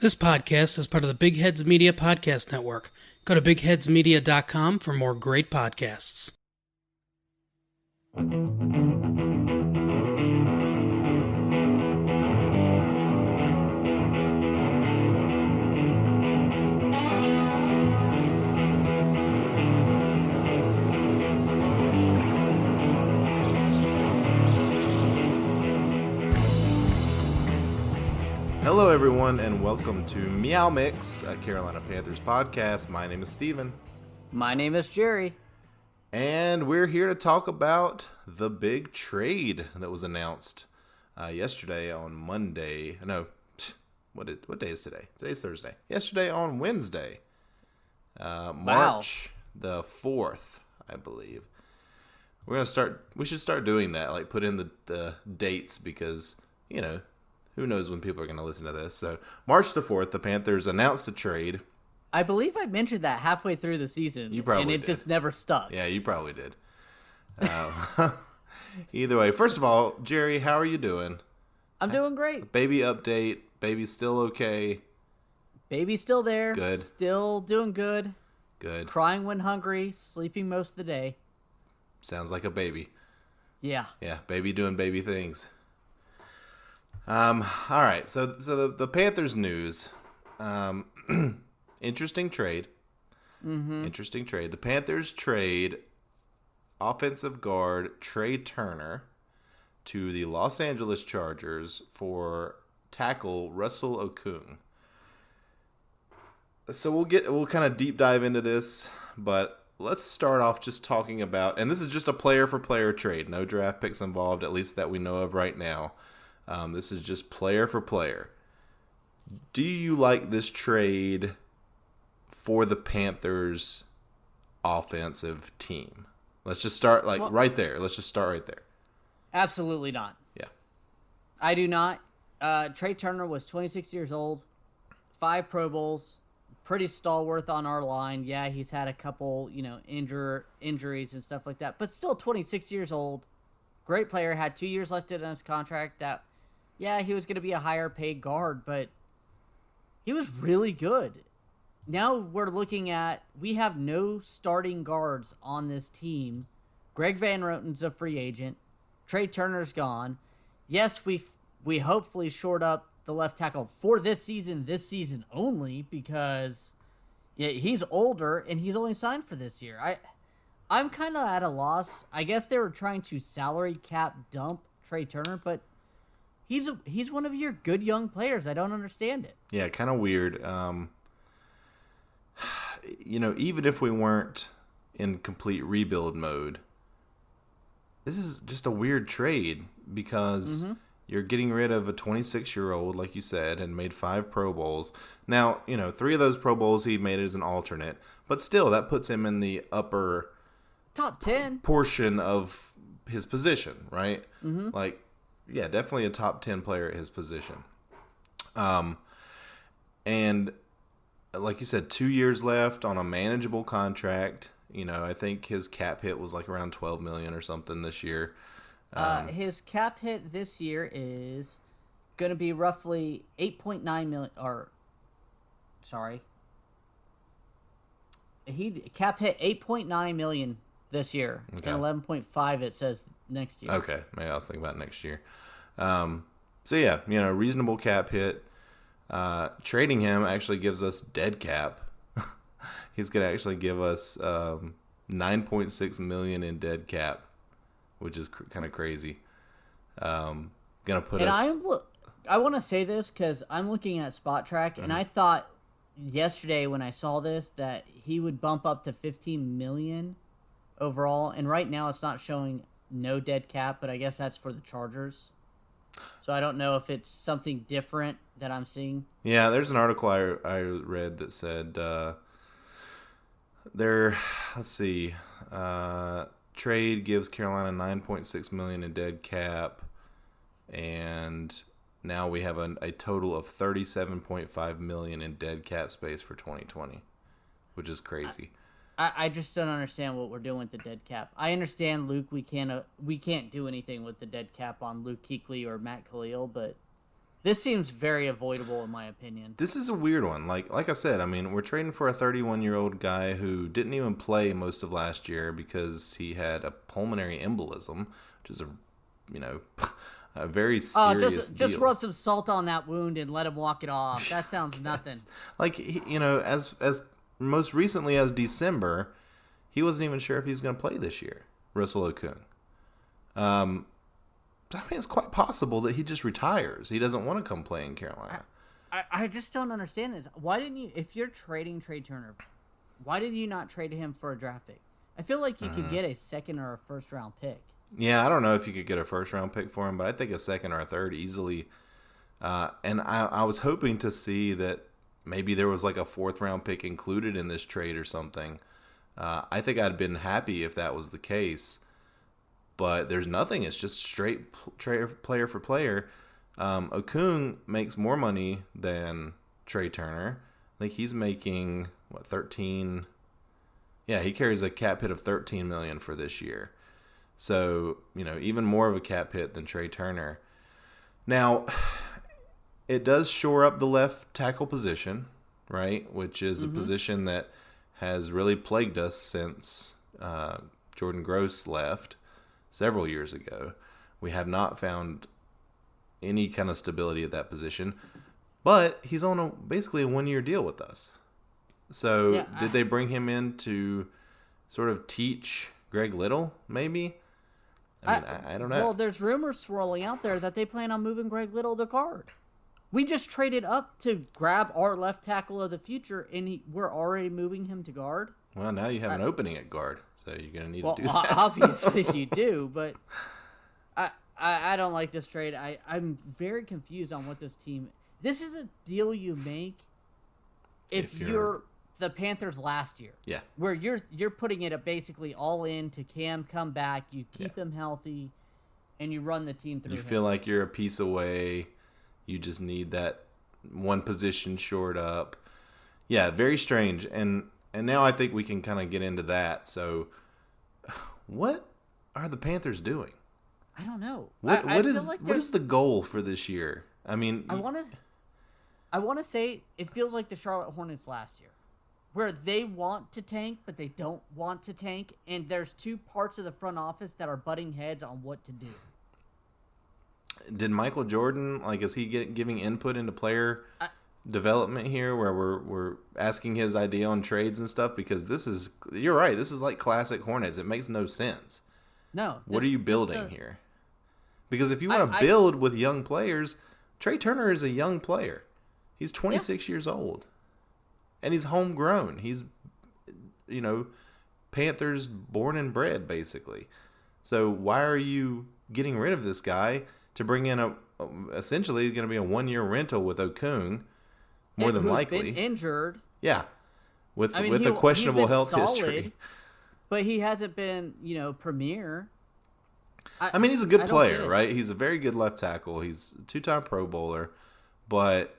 This podcast is part of the Big Heads Media Podcast Network. Go to bigheadsmedia.com for more great podcasts. Hello, everyone, and welcome to Meow Mix, a Carolina Panthers podcast. My name is Steven. My name is Jerry. And we're here to talk about the big trade that was announced yesterday on Monday. No, what day is today? Today's Thursday. Yesterday on Wednesday, March the 4th, I believe. We should start doing that, like put in the dates because, you know, who knows when people are going to listen to this. So March the 4th, the Panthers announced a trade. I believe I mentioned that halfway through the season. You probably And it did. just never stuck. Yeah, you probably did. Either way, first of all, Jerry, how are you doing? I'm doing great. Baby update. Baby's still okay. Baby's still there. Good. Still doing good. Good. Crying when hungry. Sleeping most of the day. Sounds like a baby. Yeah. Yeah, baby doing baby things. All right. So the Panthers news. Interesting trade. Mm-hmm. Interesting trade. The Panthers trade offensive guard Trae Turner to the Los Angeles Chargers for tackle Russell Okung. So we'll kind of deep dive into this, but let's start off just talking about, and this is just a player for player trade, no draft picks involved, at least that we know of right now. This is just player for player. Do you like this trade for the Panthers offensive team? Let's just start right there. Let's just start right there. Absolutely not. Yeah. I do not. Trae Turner was 26 years old, 5 Pro Bowls, pretty stalwart on our line. Yeah, he's had a couple, injuries and stuff like that, but still 26 years old. Great player, had 2 years left in his contract. He was going to be a higher paid guard, but he was really good. Now we're looking at, we have no starting guards on this team. Greg Van Roten's a free agent. Trae Turner's gone. Yes, we hopefully shored up the left tackle for this season only, because he's older and he's only signed for this year. I'm kind of at a loss. I guess they were trying to salary cap dump Trae Turner, but he's one of your good young players. I don't understand it. Yeah, kind of weird. Even if we weren't in complete rebuild mode, this is just a weird trade because you're getting rid of a 26-year-old, like you said, and made 5 Pro Bowls. Now, 3 of those Pro Bowls he made as an alternate, but still, that puts him in the upper top 10 portion of his position, right? Mm-hmm. Definitely a top 10 player at his position. And like you said, 2 years left on a manageable contract. I think his cap hit was like around $12 million or something this year. His cap hit this year is going to be roughly 8.9 million, he cap hit 8.9 million this year, Okay. and 11.5 it says next year. Okay, maybe I was thinking about next year. Reasonable cap hit. Trading him actually gives us dead cap. He's going to actually give us $9.6 million in dead cap, which is kind of crazy. Gonna put us. I want to say this because I'm looking at Spot Track, and I thought yesterday when I saw this that he would bump up to 15 million overall, and right now it's not showing no dead cap, but I guess that's for the Chargers. So I don't know if it's something different that I'm seeing. Yeah, there's an article I read that said trade gives Carolina $9.6 million in dead cap, and now we have a total of $37.5 million in dead cap space for 2020, which is crazy. I just don't understand what we're doing with the dead cap. I understand, Luke, we can't do anything with the dead cap on Luke Kuechly or Matt Khalil, but This seems very avoidable, in my opinion. This is a weird one. Like I said, I mean, we're trading for a 31-year-old guy who didn't even play most of last year because he had a pulmonary embolism, which is a very serious just deal. rub some salt on that wound and let him walk it off. That sounds nothing. Like, as most recently as December, he wasn't even sure if he was going to play this year, Russell Okung. I mean, it's quite possible that he just retires. He doesn't want to come play in Carolina. I just don't understand this. Why didn't you, if you're trading Trae Turner, why did you not trade him for a draft pick? I feel like you could get a second or a first round pick. Yeah, I don't know if you could get a first round pick for him, but I think a second or a third easily. And I was hoping to see that maybe there was like a fourth round pick included in this trade or something. I think I'd been happy if that was the case. But there's nothing. It's just straight player for player. Okung makes more money than Trae Turner. I think he's making, 13? Yeah, he carries a cap hit of $13 million for this year. So, even more of a cap hit than Trae Turner. Now, it does shore up the left tackle position, right? Which is a position that has really plagued us since Jordan Gross left several years ago. We have not found any kind of stability at that position, but he's on basically a 1-year deal with us. So did they bring him in to sort of teach Greg Little, maybe? I don't know. Well, there's rumors swirling out there that they plan on moving Greg Little to guard. We just traded up to grab our left tackle of the future, and we're already moving him to guard. Well, now you have an opening at guard, so you're going to need to do that. Obviously you do, but I don't like this trade. I'm very confused on what this team... This is a deal you make if you're the Panthers last year. Yeah. Where you're putting it basically all in to Cam come back, you keep him healthy, and you run the team through him. Feel like you're a piece away. You just need that one position shored up. Yeah, very strange. And now I think we can kind of get into that. So, what are the Panthers doing? I don't know. What is the goal for this year? I mean, I want to say it feels like the Charlotte Hornets last year, where they want to tank, but they don't want to tank, and there's two parts of the front office that are butting heads on what to do. Did Michael Jordan, is he giving input into player development here, where we're asking his idea on trades and stuff? Because you're right, this is like classic Hornets. It makes no sense. No. What are you building here? Because if you want to build with young players, Trae Turner is a young player. He's 26 years old. And he's homegrown. He's, Panthers born and bred, basically. So why are you getting rid of this guy to bring in essentially going to be a 1-year rental with Okung, more than likely. Been injured. Yeah. With a questionable health history. But he hasn't been, premier. I mean, he's a good player, right? He's a very good left tackle. He's a 2-time Pro Bowler. But,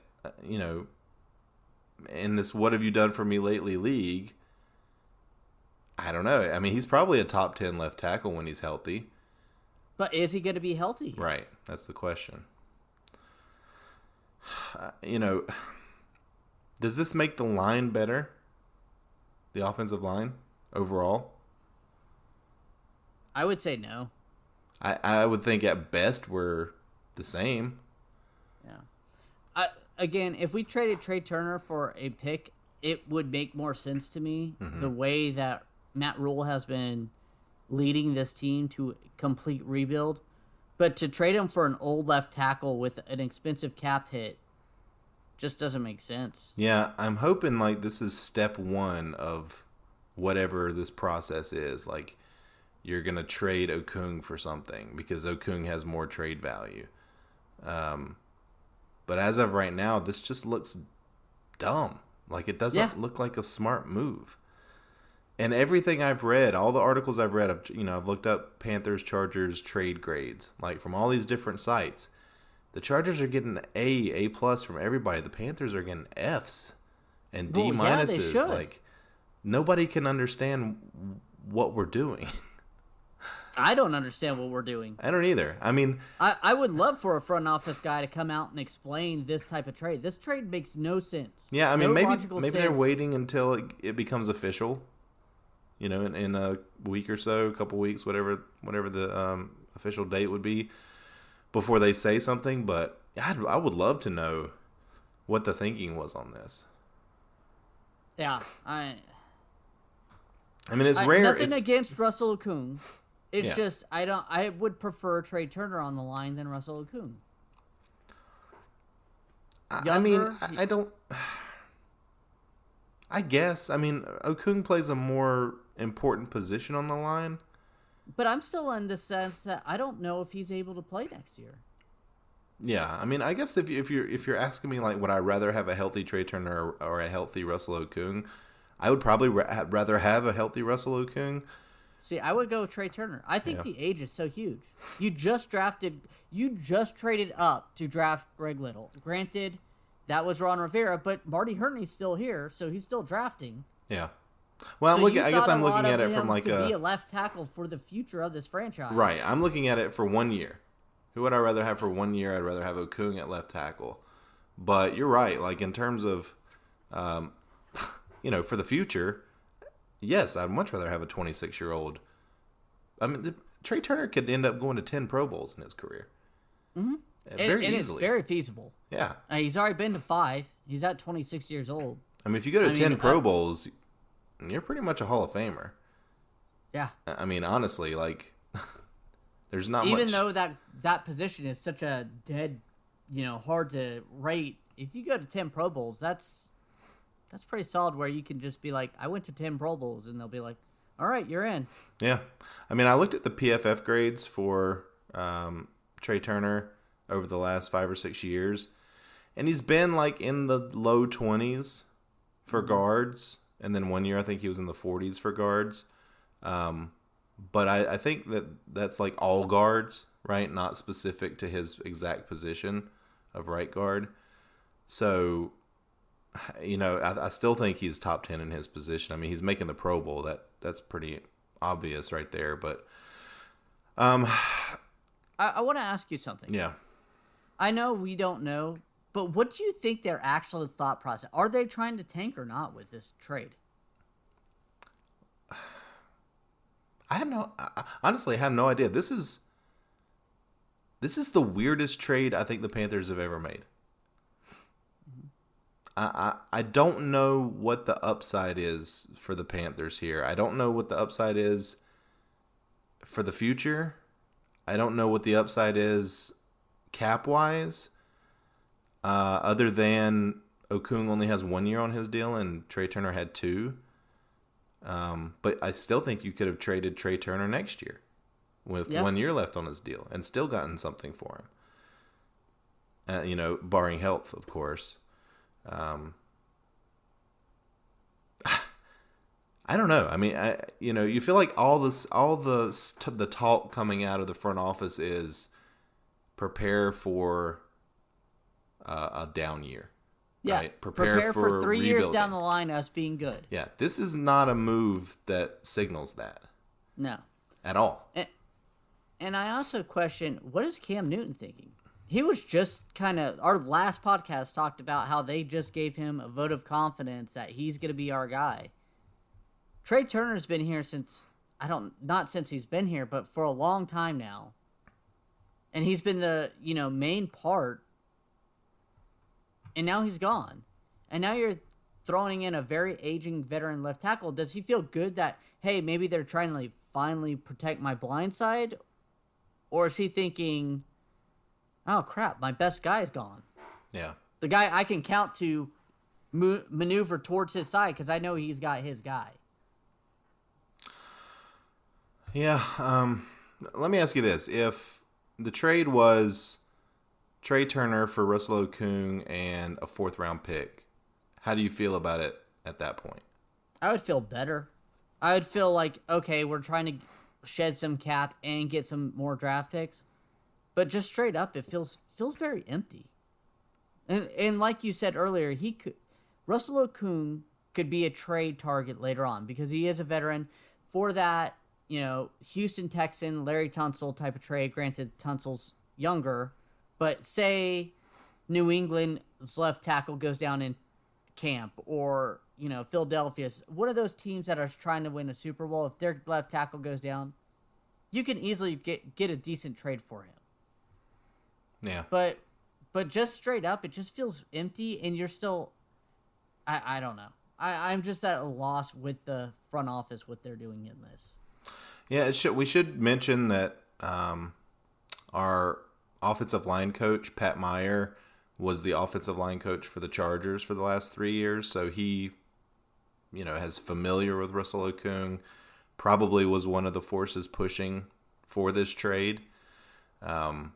in this what have you done for me lately league, I don't know. I mean, he's probably a top 10 left tackle when he's healthy. But is he going to be healthy? Right. That's the question. Does this make the line better? The offensive line overall? I would say no. I would think at best we're the same. Yeah. Again, if we traded Trae Turner for a pick, it would make more sense to me. Mm-hmm. The way that Matt Rule has been leading this team to a complete rebuild. But to trade him for an old left tackle with an expensive cap hit just doesn't make sense. Yeah, I'm hoping this is step one of whatever this process is. You're going to trade Okung for something because Okung has more trade value. But as of right now, this just looks dumb. It doesn't look like a smart move. And everything I've read, all the articles I've read, I've looked up Panthers, Chargers trade grades, from all these different sites. The Chargers are getting A+ from everybody. The Panthers are getting Fs and D-. They should. Nobody can understand what we're doing. I don't understand what we're doing. I don't either. I mean, I would love for a front office guy to come out and explain this type of trade. This trade makes no sense. yeah, I mean, No maybe logical they're sense. waiting until it becomes official. You know, in a week or so, a couple weeks, whatever the official date would be, before they say something. But I would love to know what the thinking was on this. Yeah, I mean, it's rare. Nothing against Russell Okung. It's Yeah. just I would prefer Trae Turner on the line than Russell Okung. I mean, I don't. I guess. I mean, Okung plays a more important position on the line. But I'm still in the sense that I don't know if he's able to play next year. Yeah, I mean, I guess if you're asking me like, would I rather have a healthy Trae Turner or a healthy Russell Okung, I would probably rather have a healthy Russell Okung. See, I would go with Trae Turner. I think the age is so huge. You just traded up to draft Greg Little. Granted, that was Ron Rivera, but Marty Herney's still here, so he's still drafting. Yeah. Well, So I guess I'm looking at it from like to be a left tackle for the future of this franchise. Right. I'm looking at it for 1 year. Who would I rather have for 1 year? I'd rather have Okung at left tackle. But you're right. Like in terms of, for the future, yes, I'd much rather have a 26-year-old. I mean, Trae Turner could end up going to 10 Pro Bowls in his career. Mm-hmm. Very and easily. it's very feasible. Yeah. He's already been to 5. He's at 26 years old. I mean, if you go to 10 Pro Bowls, you're pretty much a Hall of Famer. Yeah. I mean, honestly, like, there's not Even much. though that position is such a dead, hard to rate, if you go to 10 Pro Bowls, that's pretty solid where you can just be like, I went to 10 Pro Bowls, and they'll be like, all right, you're in. Yeah. I mean, I looked at the PFF grades for Trae Turner over the last 5 or 6 years, and he's been like in the low 20s for guards, and then 1 year I think he was in the 40s for guards. But I think that's like all guards, right? Not specific to his exact position of right guard. So, I still think he's top 10 in his position. I mean, he's making the Pro Bowl. That's pretty obvious right there. But I want to ask you something. yeah. I know we don't know, but what do you think their actual thought process? Are they trying to tank or not with this trade? Honestly, I have no idea. This is the weirdest trade I think the Panthers have ever made. I don't know what the upside is for the Panthers here. I don't know what the upside is for the future. I don't know what the upside is cap-wise, other than Okung only has 1 year on his deal and Trae Turner had 2. But I still think you could have traded Trae Turner next year with 1 year left on his deal and still gotten something for him. Barring health, of course. I don't know. I mean, you feel like all the talk coming out of the front office is prepare for a down year. Yeah, right? prepare for 3 years rebuilding. down the line us being good. Yeah, this is not a move that signals that. No. At all. And I also question, what is Cam Newton thinking? He was just kind of, our last podcast talked about how they just gave him a vote of confidence that he's going to be our guy. Trae Turner's been here since, not since he's been here, but for a long time now. And he's been the, main part. And now he's gone. And now you're throwing in a very aging veteran left tackle. Does he feel good that, hey, maybe they're trying to finally protect my blind side? Or is he thinking, oh, crap, my best guy is gone? Yeah. The guy I can count to maneuver towards his side because I know he's got his guy. Yeah. Let me ask you this. If the trade was Trae Turner for Russell Okung and a 4th round pick, how do you feel about it at that point? I would feel better. I would feel like, okay, we're trying to shed some cap and get some more draft picks. But just straight up, it feels very empty. And like you said earlier, Russell Okung could be a trade target later on because he is a veteran. For that Houston Texan, Larry Tunsil type of trade. Granted, Tunsil's younger, but say New England's left tackle goes down in camp, or Philadelphia's, one of those teams that are trying to win a Super Bowl. If their left tackle goes down, you can easily get a decent trade for him. Yeah. But just straight up, it just feels empty, and you're still, I don't know. I'm just at a loss with the front office, what they're doing in this. Yeah, we should mention that our offensive line coach, Pat Meyer, was the offensive line coach for the Chargers for the last 3 years. So he, has familiar with Russell Okung, probably was one of the forces pushing for this trade. And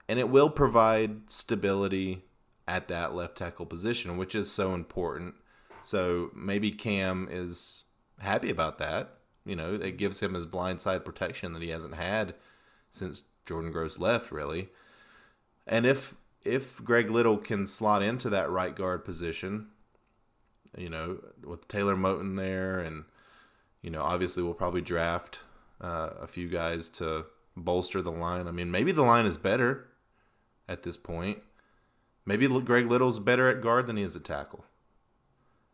it will provide stability at that left tackle position, which is so important. So maybe Cam is happy about that. It gives him his blindside protection that he hasn't had since Jordan Gross left, really. And if Greg Little can slot into that right guard position, with Taylor Moton there, and obviously we'll probably draft a few guys to bolster the line. I mean, maybe the line is better at this point. Maybe Greg Little's better at guard than he is at tackle.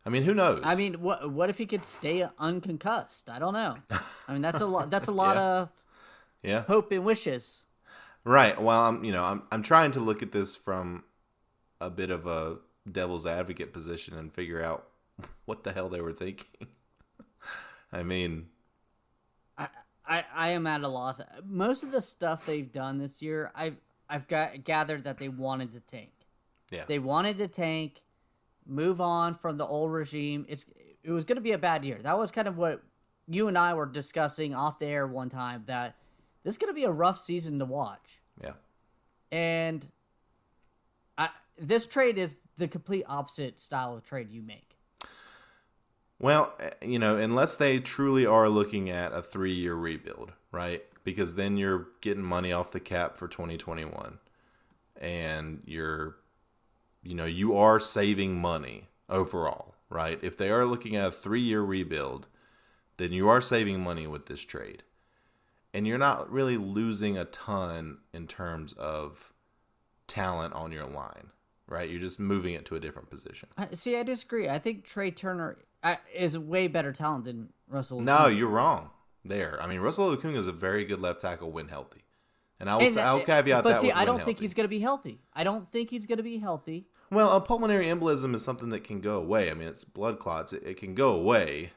I mean, who knows? I mean, what if he could stay unconcussed? I don't know. I mean, that's a lot. That's a lot of hope and wishes. Right. Well, I'm trying to look at this from a bit of a devil's advocate position and figure out what the hell they were thinking. I mean, I am at a loss. Most of the stuff they've done this year, I've gathered that they wanted to tank. Yeah. They wanted to tank, move on from the old regime. It was going to be a bad year. That was kind of what you and I were discussing off the air one time, that this is going to be a rough season to watch. Yeah. And this trade is the complete opposite style of trade you make. Well, unless they truly are looking at a 3-year rebuild, right? Because then you're getting money off the cap for 2021. And you are saving money overall, right? If they are looking at a 3-year rebuild, then you are saving money with this trade. And you're not really losing a ton in terms of talent on your line, right? You're just moving it to a different position. See, I disagree. I think Trae Turner is way better talent than Russell Okung. No, you're wrong there. I mean, Russell Okung is a very good left tackle when healthy. And I'll caveat that. But see, with I don't when think healthy. he's going to be healthy. I don't think he's going to be healthy. Well, a pulmonary embolism is something that can go away. I mean, it's blood clots. It can go away,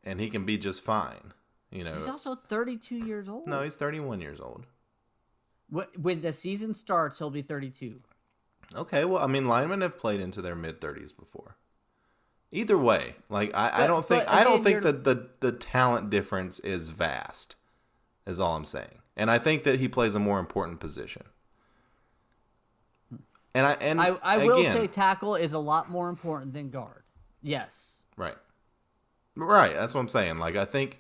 and he can be just fine. He's also 32 years old. No, he's 31 years old. When the season starts, he'll be 32. Okay, well, I mean, linemen have played into their mid-30s before. Either way, I don't think that the talent difference is vast, is all I'm saying. And I think that he plays a more important position. And I will say tackle is a lot more important than guard. Yes. Right. That's what I'm saying. I think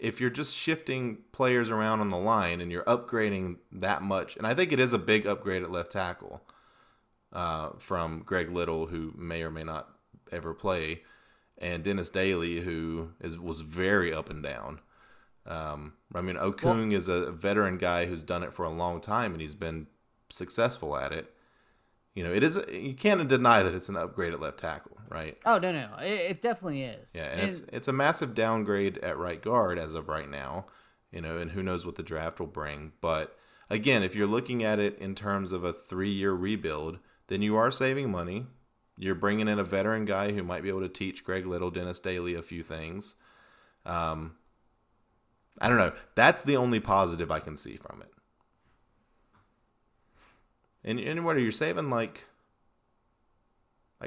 if you're just shifting players around on the line and you're upgrading that much, and I think it is a big upgrade at left tackle from Greg Little, who may or may not ever play, and Dennis Daly, who was very up and down. I mean, Okung is a veteran guy who's done it for a long time, and he's been successful at it. It is. You can't deny that it's an upgrade at left tackle, right? Oh no, it definitely is. Yeah, and it's a massive downgrade at right guard as of right now. And who knows what the draft will bring. But again, if you're looking at it in terms of a 3-year rebuild, then you are saving money. You're bringing in a veteran guy who might be able to teach Greg Little, Dennis Daly a few things. I don't know. That's the only positive I can see from it. And what are you saving? I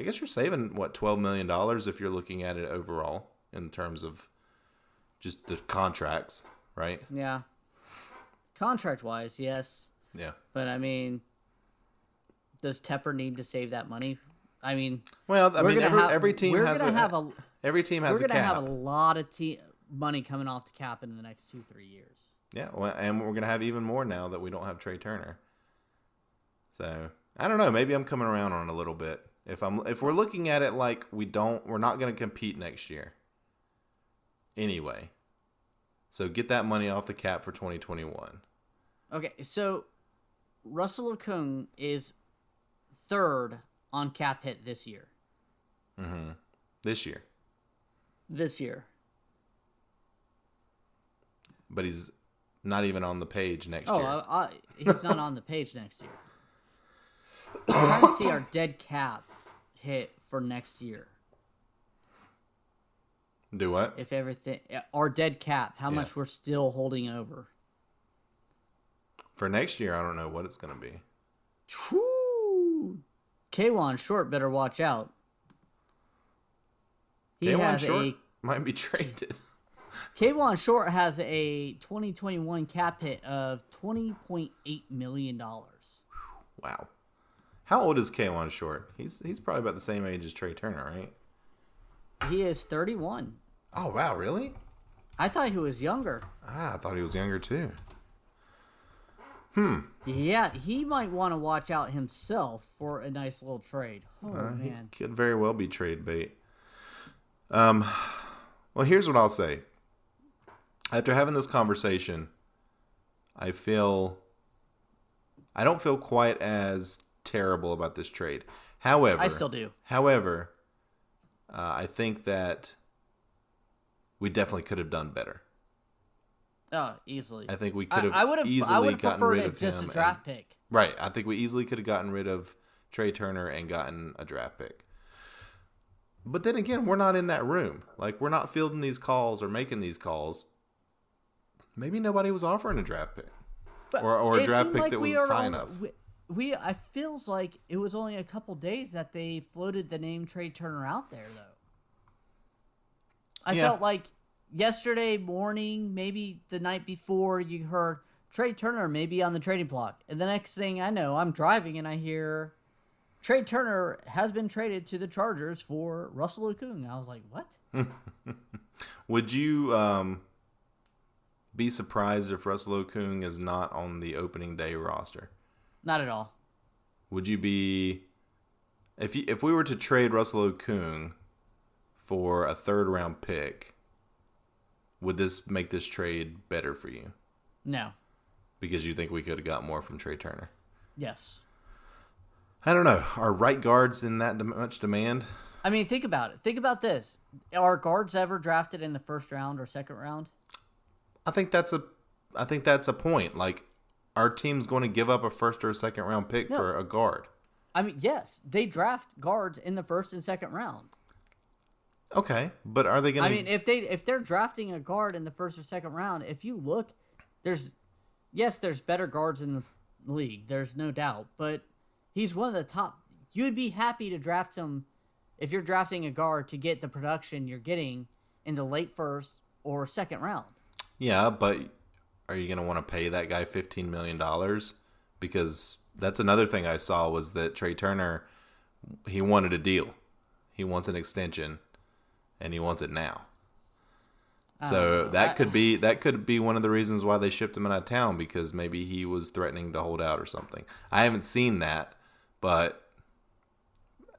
guess you're saving, $12 million if you're looking at it overall in terms of just the contracts, right? Yeah. Contract-wise, yes. Yeah. But, I mean, does Tepper need to save that money? I mean, well, every team has a cap. We're going to have a lot of money coming off the cap in the next 2-3 years. Yeah, well, and we're going to have even more now that we don't have Trae Turner. So I don't know. Maybe I'm coming around on it a little bit. If we're looking at it like we're not going to compete next year. Anyway, So get that money off the cap for 2021. Okay, so Russell Okung is third on cap hit this year. Mm-hmm. This year. This year. But he's not even on the page next year. He's not on the page next year. I'm trying to see our dead cap hit for next year. Do what? If everything, our dead cap, how much we're still holding over. For next year, I don't know what it's going to be. Whew. Kwan Short better watch out. Kwan Short might be traded. Kwan Short has a 2021 cap hit of $20.8 million. Wow. How old is Kwan Short? He's probably about the same age as Trae Turner, right? He is 31. Oh, wow, really? I thought he was younger. I thought he was younger, too. Yeah, he might want to watch out himself for a nice little trade. Oh, man. He could very well be trade bait. Well, here's what I'll say. After having this conversation, I don't feel quite as terrible about this trade. However, I still do. However, I think that we definitely could have done better. Oh, easily. I think we could have I would have gotten preferred rid it of just him a draft pick. Right. I think we easily could have gotten rid of Trae Turner and gotten a draft pick. But then again, we're not in that room. Like, we're not fielding these calls or making these calls. Maybe nobody was offering a draft pick. Or a draft pick that was high enough. I feels like it was only a couple days that they floated the name Trae Turner out there, though. I felt like yesterday morning, maybe the night before, you heard Trae Turner may be on the trading block. And the next thing I know, I'm driving and I hear Trae Turner has been traded to the Chargers for Russell Okung. I was like, what? Would you be surprised if Russell Okung is not on the opening day roster? Not at all. Would you be... If we were to trade Russell Okung for a third-round pick, would this make this trade better for you? No. Because you think we could have got more from Trae Turner? Yes. I don't know. Are right guards in that much demand? I mean, think about it. Think about this. Are guards ever drafted in the first round or second round? I think that's a point. Like, our team's going to give up a first or a second round pick for a guard. I mean, yes, they draft guards in the first and second round. Okay, but are they going to... I mean, if they're drafting a guard in the first or second round, if you look, there's better guards in the league. There's no doubt, but he's one of the top. You'd be happy to draft him if you're drafting a guard to get the production you're getting in the late first or second round. Yeah, but are you going to want to pay that guy $15 million? Because that's another thing I saw was that Trae Turner, he wanted a deal. He wants an extension, and he wants it now. So that could be one of the reasons why they shipped him out of town, because maybe he was threatening to hold out or something. I haven't seen that, but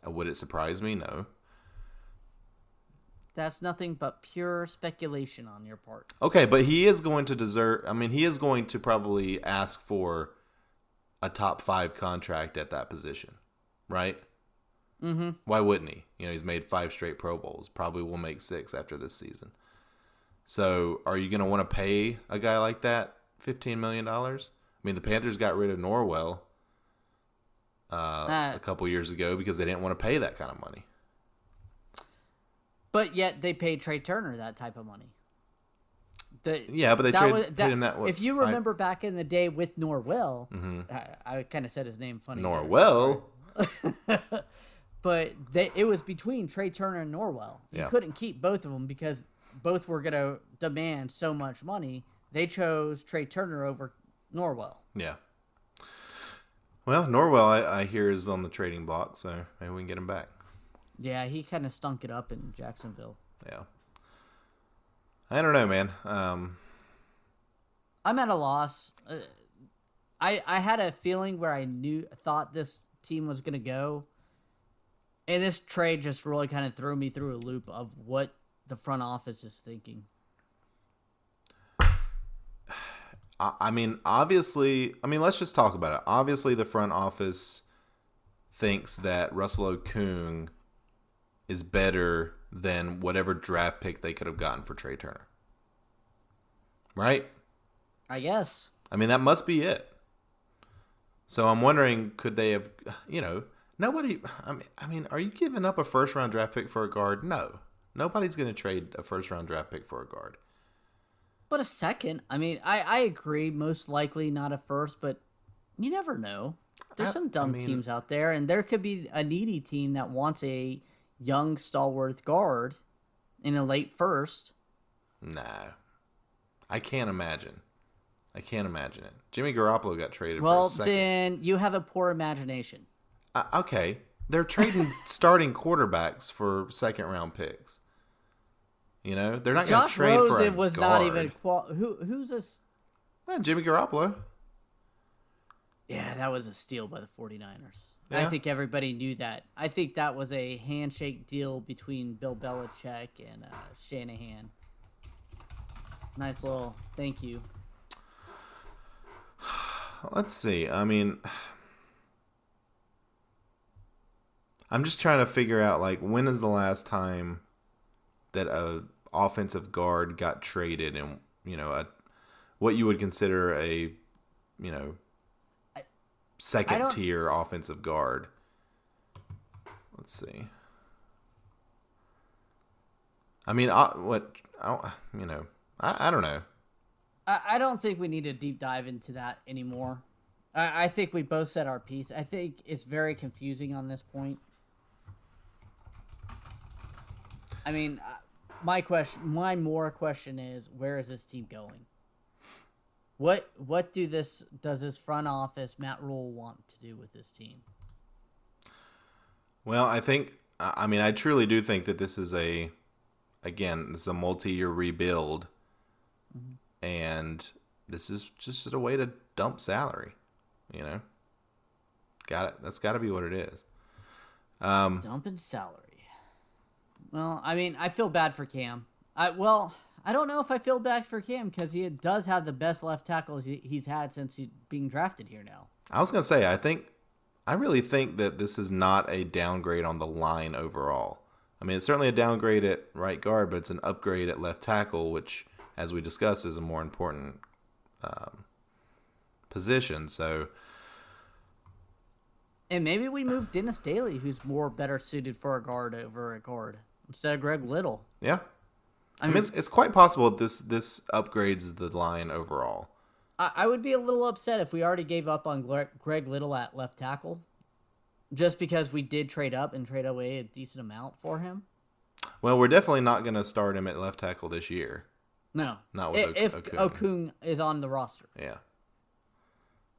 would it surprise me? No. That's nothing but pure speculation on your part. Okay, but he is going to he is going to probably ask for a top 5 contract at that position, right? Mm-hmm. Why wouldn't he? He's made 5 straight Pro Bowls. Probably will make 6 after this season. So are you going to want to pay a guy like that $15 million? I mean, the Panthers got rid of Norwell a couple years ago because they didn't want to pay that kind of money. But yet they paid Trae Turner that type of money. But they paid him that. If you remember back in the day with Norwell, I kind of said his name funny. Norwell? But it was between Trae Turner and Norwell. You couldn't keep both of them because both were going to demand so much money. They chose Trae Turner over Norwell. Yeah. Well, Norwell, I hear, is on the trading block, so maybe we can get him back. Yeah, he kind of stunk it up in Jacksonville. Yeah. I don't know, man. I'm at a loss. I had a feeling where I thought this team was going to go. And this trade just really kind of threw me through a loop of what the front office is thinking. I mean, obviously, let's just talk about it. Obviously, the front office thinks that Russell Okung is better than whatever draft pick they could have gotten for Trae Turner. Right? I guess. I mean, that must be it. So I'm wondering, could they have, nobody, are you giving up a first-round draft pick for a guard? No. Nobody's going to trade a first-round draft pick for a guard. But a second. I mean, I agree, most likely not a first, but you never know. There's some dumb teams out there, and there could be a needy team that wants a young, stalwart guard in a late first. No. I can't imagine it. Jimmy Garoppolo got traded for a second. Well, then you have a poor imagination. Okay. They're trading starting quarterbacks for second-round picks. They're not going to trade for a Rosen was guard. not even who's this? Jimmy Garoppolo. Yeah, that was a steal by the 49ers. Yeah. I think everybody knew that. I think that was a handshake deal between Bill Belichick and Shanahan. Nice little thank you. Let's see. I'm just trying to figure out, when is the last time that a offensive guard got traded and, what you would consider a, second tier offensive guard. Let's see. I don't know. I don't think we need to deep dive into that anymore. I think we both said our piece. I think it's very confusing on this point. I mean, my question is, where is this team going? What does this front office, Matt Rule, want to do with this team? Well, I truly do think that this is a multi-year rebuild, and this is just a way to dump salary. That's got to be what it is. Dumping salary. Well, I feel bad for Cam. I don't know if I feel bad for Cam because he does have the best left tackle he's had since being drafted here now. I was going to say, I really think that this is not a downgrade on the line overall. It's certainly a downgrade at right guard, but it's an upgrade at left tackle, which, as we discussed, is a more important position. So, and maybe we move Dennis Daly, who's better suited for a guard over a guard instead of Greg Little. Yeah. It's quite possible that this upgrades the line overall. I would be a little upset if we already gave up on Greg Little at left tackle, just because we did trade up and trade away a decent amount for him. Well, we're definitely not going to start him at left tackle this year. No, not with if Okung is on the roster. Yeah,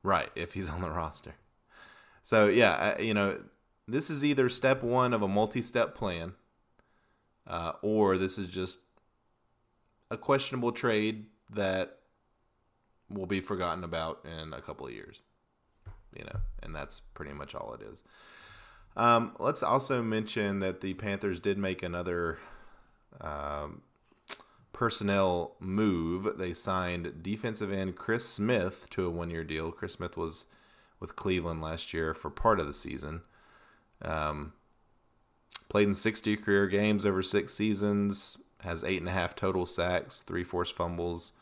right. If he's on the roster, so yeah, this is either step one of a multi-step plan, or this is just a questionable trade that will be forgotten about in a couple of years. And that's pretty much all it is. Let's also mention that the Panthers did make another personnel move. They signed defensive end Chris Smith to a one-year deal. Chris Smith was with Cleveland last year for part of the season. Played in 60 career games over 6 seasons, has 8.5 total sacks, 3 forced fumbles,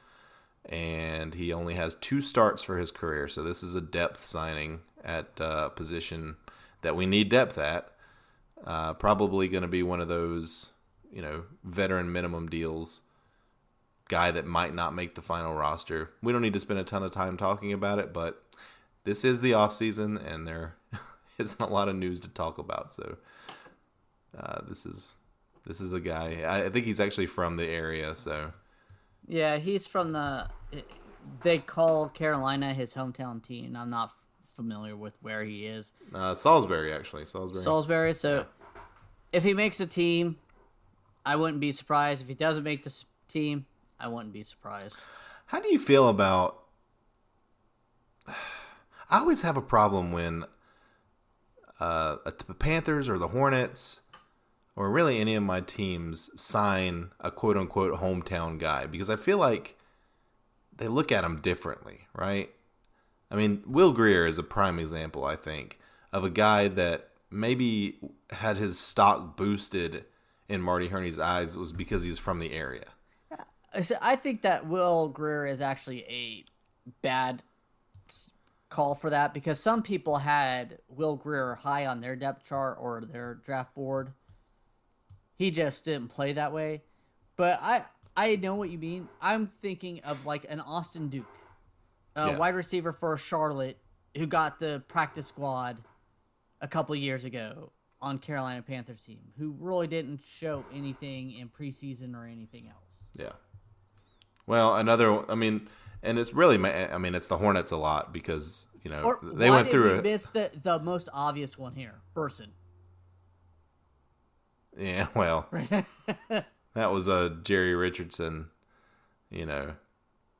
and he only has 2 starts for his career. So this is a depth signing at a position that we need depth at. Probably going to be one of those, veteran minimum deals. Guy that might not make the final roster. We don't need to spend a ton of time talking about it, but this is the offseason, and there isn't a lot of news to talk about. So this is a guy. I think he's actually from the area. So yeah, he's from they call Carolina his hometown team. I'm not familiar with where he is. Salisbury, actually. Salisbury. So yeah. If he makes a team, I wouldn't be surprised. If he doesn't make this team, I wouldn't be surprised. How do you feel about... I always have a problem when the Panthers or the Hornets or really any of my teams sign a quote-unquote hometown guy, because I feel like they look at him differently, right? I mean, Will Grier is a prime example, I think, of a guy that maybe had his stock boosted in Marty Herney's eyes was because he's from the area. I think that Will Grier is actually a bad call for that because some people had Will Grier high on their depth chart or their draft board. He just didn't play that way. But I know what you mean. I'm thinking of like an Austin Duke, wide receiver for Charlotte who got the practice squad a couple years ago on Carolina Panthers team, who really didn't show anything in preseason or anything else. Yeah. Well, and it's really, it's the Hornets a lot because, they went through it. Miss the most obvious one here, Burson. Yeah, well, that was a Jerry Richardson, that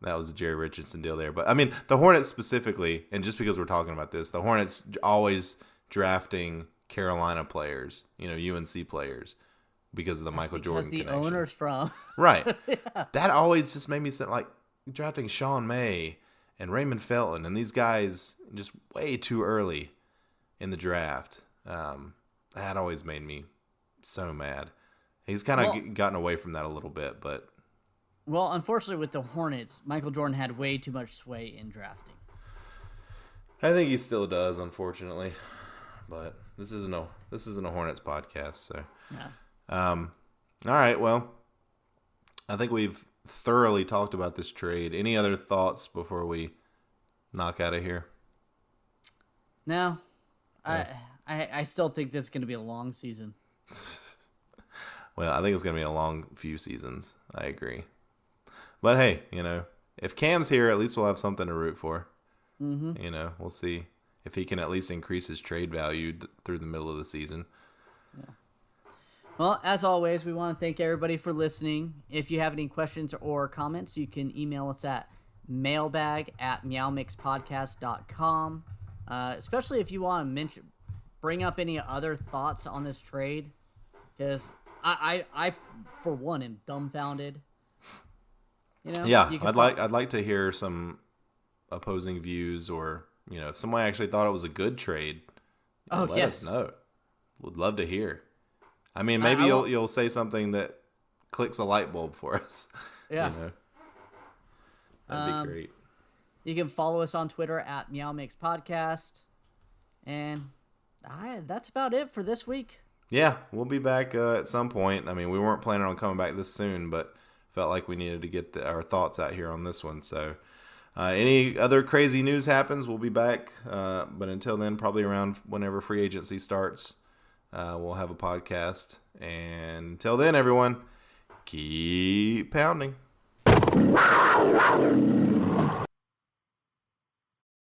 was a Jerry Richardson deal there. But, the Hornets specifically, and just because we're talking about this, the Hornets always drafting Carolina players, UNC players, because of the Michael Jordan connection. Because the owner's from. Right. Yeah. That always just made me think, like, drafting Sean May and Raymond Felton and these guys just way too early in the draft. That always made me so mad. He's kind of gotten away from that a little bit, but... Well, unfortunately with the Hornets, Michael Jordan had way too much sway in drafting. I think he still does, unfortunately. But this isn't a Hornets podcast, so... Yeah. All right, well, I think we've thoroughly talked about this trade. Any other thoughts before we knock out of here? No. Yeah. I still think this is going to be a long season. Well, I think it's going to be a long few seasons. I agree. But hey, if Cam's here, at least we'll have something to root for. Mm-hmm. We'll see if he can at least increase his trade value through the middle of the season. Yeah. Well, as always, we want to thank everybody for listening. If you have any questions or comments, you can email us at mailbag@meowmixpodcast.com. Especially if you want to bring up any other thoughts on this trade, because I for one am dumbfounded. Yeah, I'd like to hear some opposing views, or if someone actually thought it was a good trade. Let us know. Would love to hear. Maybe you'll say something that clicks a light bulb for us. Yeah. That'd be great. You can follow us on Twitter at meowmixpodcast. And that's about it for this week. Yeah, we'll be back at some point. We weren't planning on coming back this soon, but felt like we needed to get our thoughts out here on this one. So any other crazy news happens, we'll be back. But until then, probably around whenever free agency starts, we'll have a podcast. And until then, everyone, keep pounding.